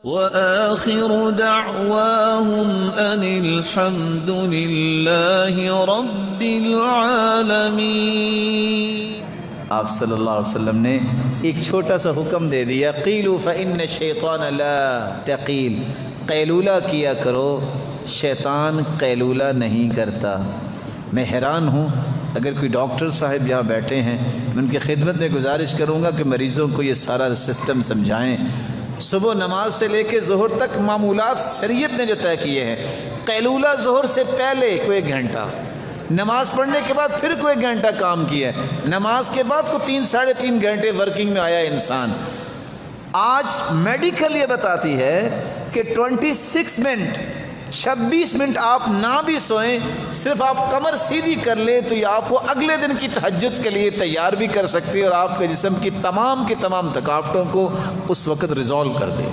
وآخر دعواهم أن الحمد لله رب العالمين۔ آپ صلی اللہ علیہ وسلم نے ایک چھوٹا سا حکم دے دیا، قیلوا فإن الشیطان لا تقیل، قیلولہ کیا کرو، شیطان قیلولہ نہیں کرتا۔ میں حیران ہوں، اگر کوئی ڈاکٹر صاحب یہاں بیٹھے ہیں، میں ان کی خدمت میں گزارش کروں گا کہ مریضوں کو یہ سارا سسٹم سمجھائیں۔ صبح نماز سے لے کے ظہر تک معمولات شریعت نے جو طے کیے ہیں، قیلولہ ظہر سے پہلے کوئی 1 گھنٹہ، نماز پڑھنے کے بعد پھر کوئی 1 گھنٹہ کام کیا ہے، نماز کے بعد کو 3 ساڑھے 3 گھنٹے ورکنگ میں آیا انسان۔ آج میڈیکل یہ بتاتی ہے کہ 26 منٹ 26 منٹ آپ نہ بھی سوئیں، صرف آپ کمر سیدھی کر لیں تو یہ آپ کو اگلے دن کی تہجد کے لیے تیار بھی کر سکتی ہے اور آپ کے جسم کی تمام تھکاوٹوں کو اس وقت ریزالو کر دے۔